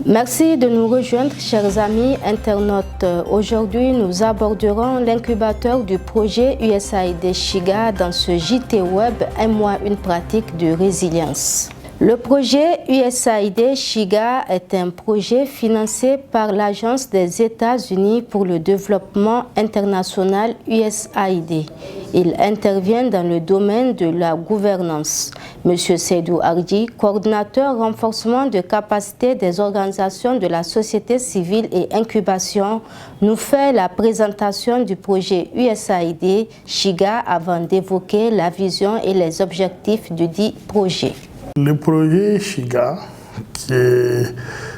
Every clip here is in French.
Merci de nous rejoindre, chers amis internautes. Aujourd'hui, nous aborderons l'incubateur du projet USAID Chiga dans ce JT Web, un mois, une pratique de résilience. Le projet USAID Chiga est un projet financé par l'Agence des États-Unis pour le développement international USAID. Il intervient dans le domaine de la gouvernance. Monsieur Seydou Ardi, coordinateur renforcement de capacité des organisations de la société civile et incubation, nous fait la présentation du projet USAID Chiga avant d'évoquer la vision et les objectifs du dit projet. Le projet Chiga, qui est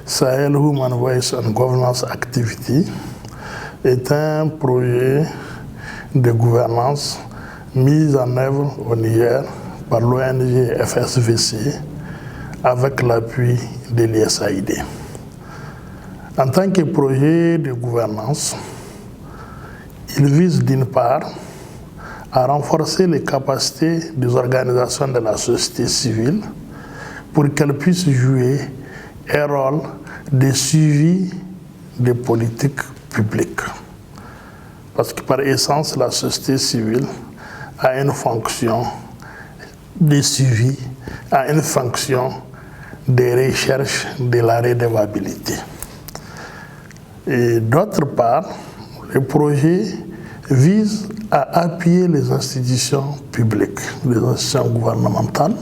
Sahel Human Voice and Governance Activity, est un projet de gouvernance mis en œuvre au Niger par l'ONG FSVC avec l'appui de l'USAID. En tant que projet de gouvernance, il vise d'une part à renforcer les capacités des organisations de la société civile pour qu'elles puissent jouer un rôle de suivi des politiques publiques. Parce que par essence, la société civile a une fonction de suivi, a une fonction de recherche de la redevabilité. Et d'autre part, le projet vise à appuyer les institutions publiques, les institutions gouvernementales,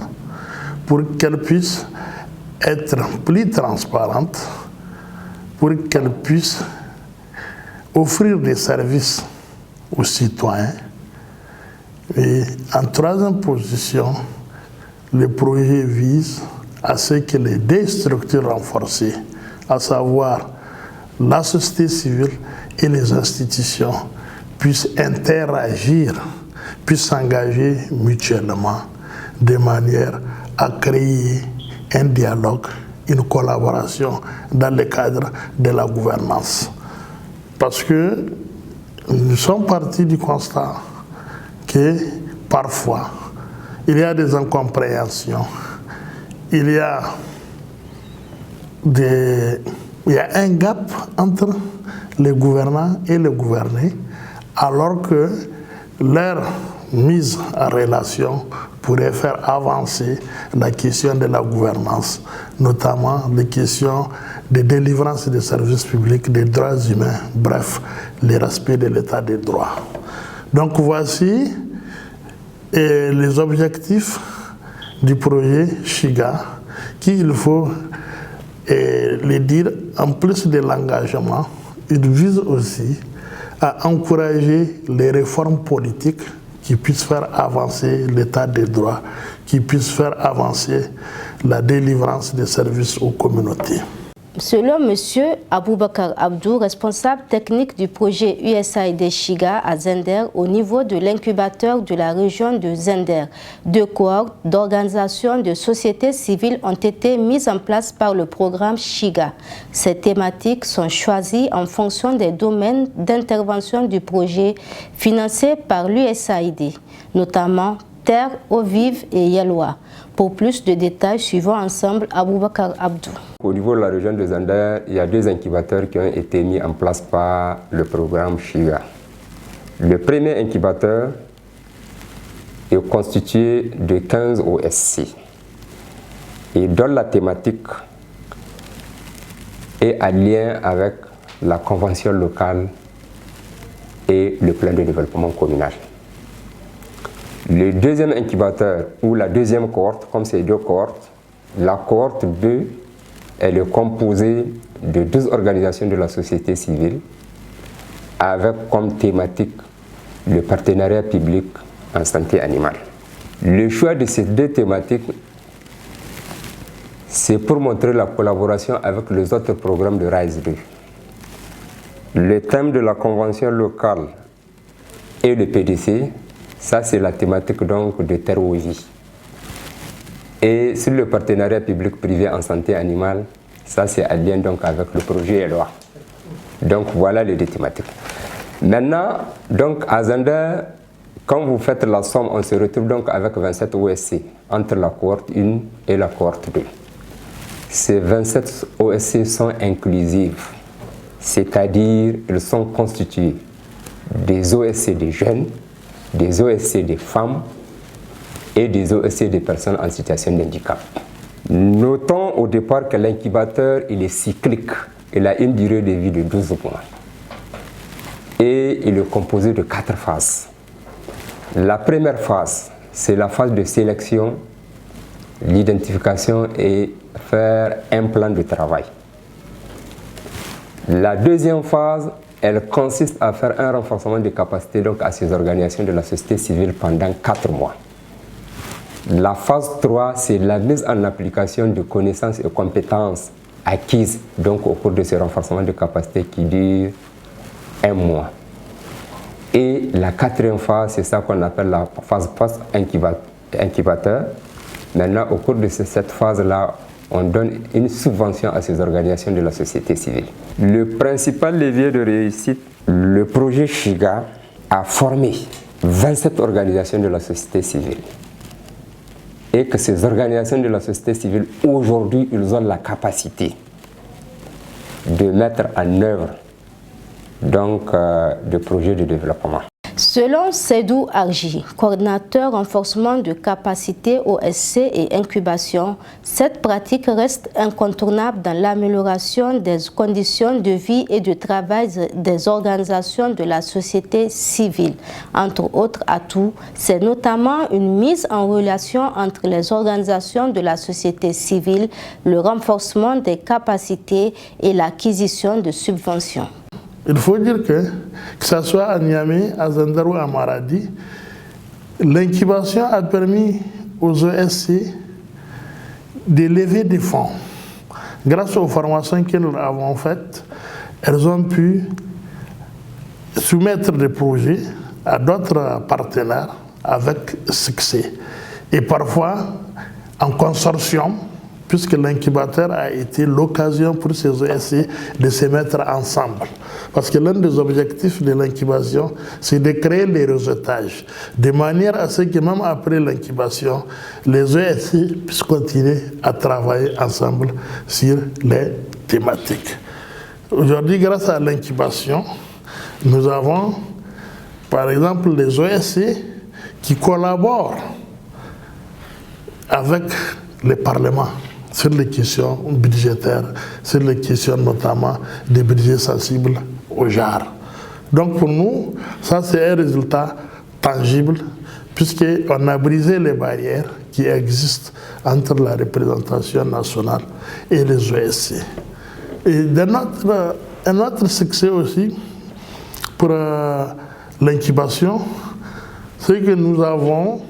pour qu'elles puissent être plus transparentes, pour qu'elles puissent offrir des services aux citoyens. Et en troisième position, le projet vise à ce que les deux structures renforcées, à savoir la société civile et les institutions, puissent interagir, puissent s'engager mutuellement de manière à créer un dialogue, une collaboration dans le cadre de la gouvernance. Parce que nous sommes partis du constat que parfois il y a des incompréhensions, il y a un gap entre les gouvernants et les gouvernés, alors que leur mise en relation pourrait faire avancer la question de la gouvernance, notamment les questions de délivrance des services publics, des droits humains, bref, le respect de l'état des droits. Donc voici les objectifs du projet Chiga, qu'il faut le dire, en plus de l'engagement, il vise aussi à encourager les réformes politiques qui puissent faire avancer l'état des droits, qui puissent faire avancer la délivrance des services aux communautés. Selon M. Aboubakar Abdou, responsable technique du projet USAID Chiga à Zender, au niveau de l'incubateur de la région de Zender, 2 cohortes d'organisations de société civile ont été mises en place par le programme Chiga. Ces thématiques sont choisies en fonction des domaines d'intervention du projet financé par l'USAID, notamment Terre, Eau Vive et Yelloa. Pour plus de détails, suivons ensemble Aboubakar Abdou. Au niveau de la région de Zender, il y a 2 incubateurs qui ont été mis en place par le programme Chiga. Le premier incubateur est constitué de 15 OSC et dont la thématique est en lien avec la convention locale et le plan de développement communal. Le deuxième incubateur ou la deuxième cohorte, comme c'est 2 cohortes, la cohorte 2, elle est composée de 12 organisations de la société civile avec comme thématique le partenariat public en santé animale. Le choix de ces 2 thématiques, c'est pour montrer la collaboration avec les autres programmes de RISE 2. Le thème de la convention locale et le PDC, ça c'est la thématique donc de Terre Eau Vie. Et sur le partenariat public-privé en santé animale, ça c'est en lien donc avec le projet Eloi. Donc voilà les 2 thématiques. Maintenant, donc à Zender, quand vous faites la somme, on se retrouve donc avec 27 OSC entre la cohorte 1 et la cohorte 2. Ces 27 OSC sont inclusifs, c'est-à-dire ils sont constitués des OSC des jeunes, des OSC des femmes et des OSC des personnes en situation de handicap. Notons au départ que l'incubateur il est cyclique, il a une durée de vie de 12 mois et il est composé de 4 phases. La première phase, c'est la phase de sélection, l'identification et faire un plan de travail. La deuxième phase, elle consiste à faire un renforcement des capacités donc à ces organisations de la société civile pendant 4 mois. La phase 3, c'est la mise en application de connaissances et compétences acquises donc au cours de ce renforcement de capacités qui dure 1 mois. Et la quatrième phase, c'est ça qu'on appelle la phase post-incubateur. Maintenant, au cours de cette phase-là, on donne une subvention à ces organisations de la société civile. Le principal levier de réussite, le projet Shiga a formé 27 organisations de la société civile. Et que ces organisations de la société civile, aujourd'hui, ils ont la capacité de mettre en œuvre donc, des projets de développement. Selon Seydou Arji, coordinateur renforcement de capacité OSC et incubation, cette pratique reste incontournable dans l'amélioration des conditions de vie et de travail des organisations de la société civile. Entre autres atouts, c'est notamment une mise en relation entre les organisations de la société civile, le renforcement des capacités et l'acquisition de subventions. Il faut dire que ce soit à Niamey, à Zender ou à Maradi, l'incubation a permis aux OSC de lever des fonds. Grâce aux formations que nous avons faites, elles ont pu soumettre des projets à d'autres partenaires avec succès. Et parfois en consortium, puisque l'incubateur a été l'occasion pour ces OSC de se mettre ensemble. Parce que l'un des objectifs de l'incubation, c'est de créer les réseautages, de manière à ce que même après l'incubation, les OSC puissent continuer à travailler ensemble sur les thématiques. Aujourd'hui, grâce à l'incubation, nous avons par exemple les OSC qui collaborent avec les parlements sur les questions budgétaires, sur les questions notamment des budgets sensibles au genre. Donc pour nous, ça c'est un résultat tangible puisqu'on a brisé les barrières qui existent entre la représentation nationale et les OSC. Et un autre succès aussi pour l'incubation, c'est que nous avons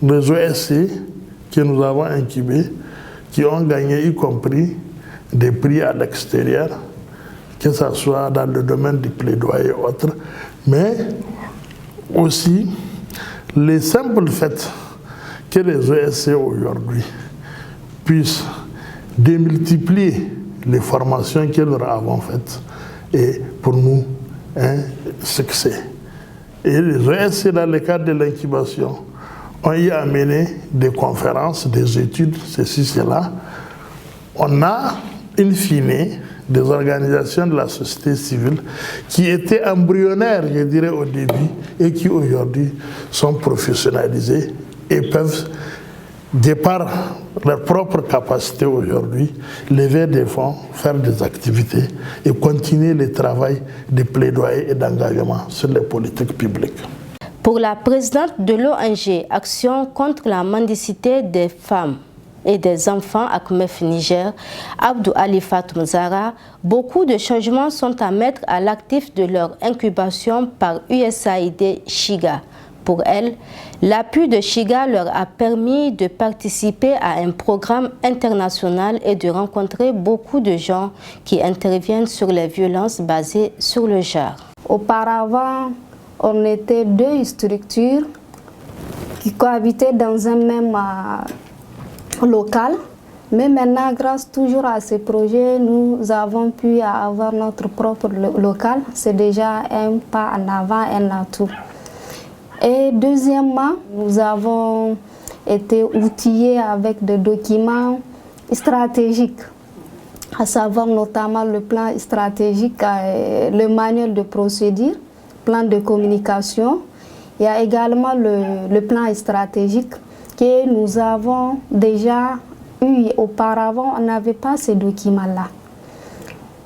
des OSC que nous avons incubés qui ont gagné, y compris des prix à l'extérieur, que ce soit dans le domaine du plaidoyer et autres, mais aussi les simples faits que les OSC aujourd'hui puissent démultiplier les formations que nous avons faites est pour nous un succès. Et les OSC, dans le cadre de l'incubation, ont y amené des conférences, des études, ceci, cela. On a, in fine, des organisations de la société civile qui étaient embryonnaires, je dirais, au début, et qui aujourd'hui sont professionnalisées et peuvent, de par leur propre capacité aujourd'hui, lever des fonds, faire des activités et continuer le travail de plaidoyer et d'engagement sur les politiques publiques. Pour la présidente de l'ONG Action contre la mendicité des femmes et des enfants à ACMEF Niger, Abdou Ali Fatoum Zara, beaucoup de changements sont à mettre à l'actif de leur incubation par USAID Shiga. Pour elle, l'appui de Shiga leur a permis de participer à un programme international et de rencontrer beaucoup de gens qui interviennent sur les violences basées sur le genre. Auparavant, on était 2 structures qui cohabitaient dans un même local. Mais maintenant, grâce toujours à ce projet, nous avons pu avoir notre propre local. C'est déjà un pas en avant, un atout. Et deuxièmement, nous avons été outillés avec des documents stratégiques, à savoir notamment le plan stratégique, le manuel de procédure, plan de communication. Il y a également le plan stratégique que nous avons déjà eu auparavant, on n'avait pas ces documents-là.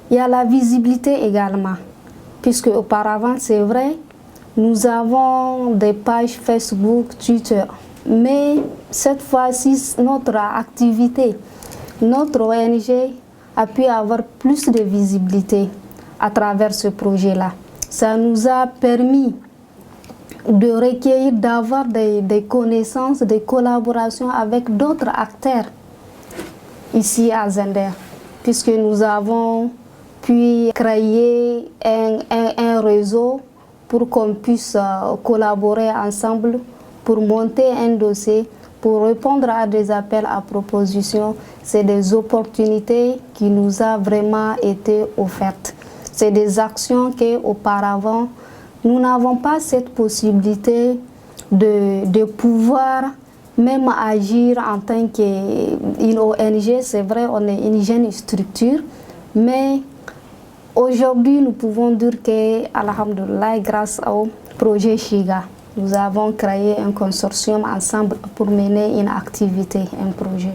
Il y a la visibilité également, puisque auparavant, c'est vrai, nous avons des pages Facebook, Twitter, mais cette fois-ci, notre activité, notre ONG a pu avoir plus de visibilité à travers ce projet-là. Ça nous a permis de recueillir, d'avoir des connaissances, des collaborations avec d'autres acteurs ici à Zender, puisque nous avons pu créer un réseau pour qu'on puisse collaborer ensemble pour monter un dossier, pour répondre à des appels à propositions. C'est des opportunités qui nous ont vraiment été offertes. C'est des actions qu'auparavant, nous n'avons pas cette possibilité de pouvoir même agir en tant qu'une ONG. C'est vrai, on est une jeune structure, mais aujourd'hui, nous pouvons dire que, alhamdoulilah, grâce au projet Shiga, nous avons créé un consortium ensemble pour mener une activité, un projet.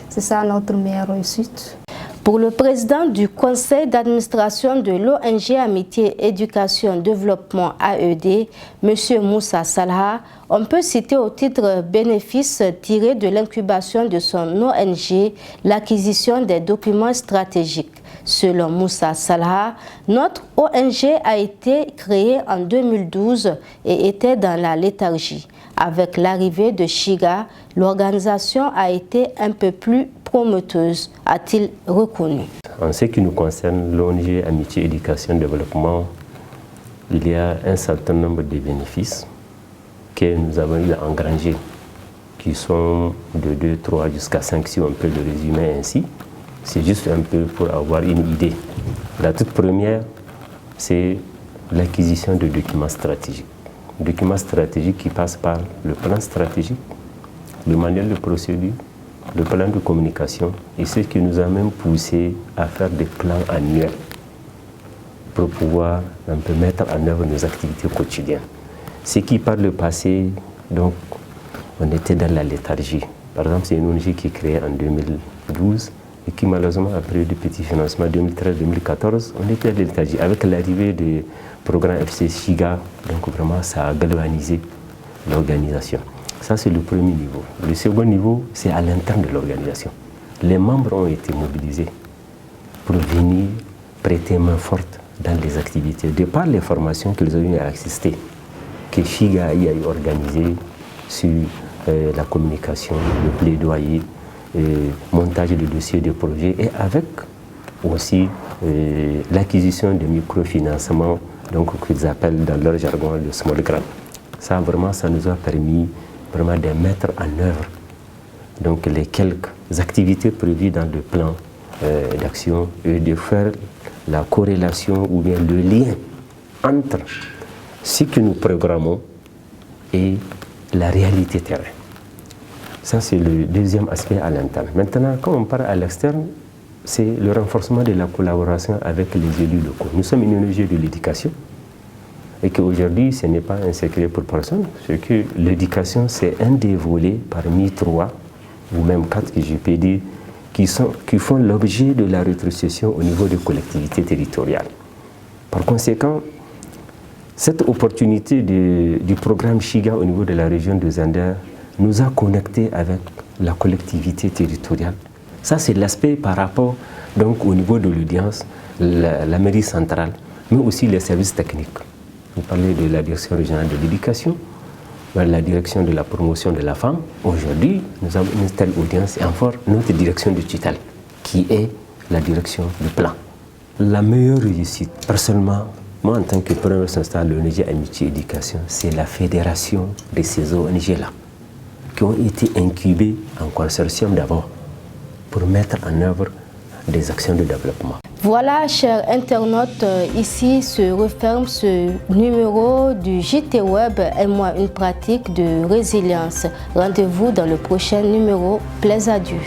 C'est ça notre meilleure réussite. Pour le président du conseil d'administration de l'ONG Amitié Éducation Développement AED, M. Moussa Salha, on peut citer au titre bénéfice tiré de l'incubation de son ONG l'acquisition des documents stratégiques. Selon Moussa Salha, notre ONG a été créée en 2012 et était dans la léthargie. Avec l'arrivée de Shiga, l'organisation a été un peu plus prometteuse, a-t-il reconnu. En ce qui nous concerne, l'ONG Amitié Éducation Développement, il y a un certain nombre de bénéfices que nous avons eu à engranger, qui sont de 2, 3 jusqu'à 5, si on peut le résumer ainsi. C'est juste un peu pour avoir une idée. La toute première, c'est l'acquisition de documents stratégiques. Documents stratégiques qui passent par le plan stratégique, le manuel de procédure, le plan de communication, et ce qui nous a même poussé à faire des plans annuels pour pouvoir un peu mettre en œuvre nos activités quotidiennes. Ce qui par le passé, donc, on était dans la léthargie. Par exemple, c'est une ONG qui est créée en 2012 et qui malheureusement a pris des petits financements 2013-2014. On était à la léthargie. Avec l'arrivée du programme FC Shiga, donc vraiment ça a galvanisé l'organisation. Ça, c'est le premier niveau. Le second niveau, c'est à l'interne de l'organisation. Les membres ont été mobilisés pour venir prêter main forte dans les activités, de par les formations qu'ils ont eu à assister, que Shiga a organisé sur la communication, le plaidoyer, montage de dossiers de projet et avec aussi l'acquisition de microfinancements, donc qu'ils appellent dans leur jargon le small grant. Ça, vraiment, ça nous a permis vraiment de mettre en œuvre donc les quelques activités prévues dans le plan d'action et de faire la corrélation ou bien le lien entre ce que nous programmons et la réalité terrain. Ça, c'est le deuxième aspect à l'interne. Maintenant, quand on part à l'externe, c'est le renforcement de la collaboration avec les élus locaux. Nous sommes une ONG de l'éducation et qu'aujourd'hui, ce n'est pas un secret pour personne, c'est que l'éducation, c'est un des volets parmi 3 ou même 4 que je peux dire qui font l'objet de la rétrocession au niveau des collectivités territoriales. Par conséquent, cette opportunité du programme Shiga au niveau de la région de Zender nous a connectés avec la collectivité territoriale. Ça, c'est l'aspect par rapport donc, au niveau de l'audience, la mairie centrale, mais aussi les services techniques. Vous parlez de la direction régionale de l'éducation, la direction de la promotion de la femme. Aujourd'hui, nous avons une telle audience et encore notre direction de tutelle, qui est la direction du plan. La meilleure réussite, personnellement, moi en tant que premier responsable de l'ONG Amitié Éducation, c'est la fédération de ces ONG-là, qui ont été incubées en consortium d'abord, pour mettre en œuvre des actions de développement. Voilà, chers internautes, ici se referme ce numéro du JT Web et moi une pratique de résilience. Rendez-vous dans le prochain numéro. Plaise à Dieu.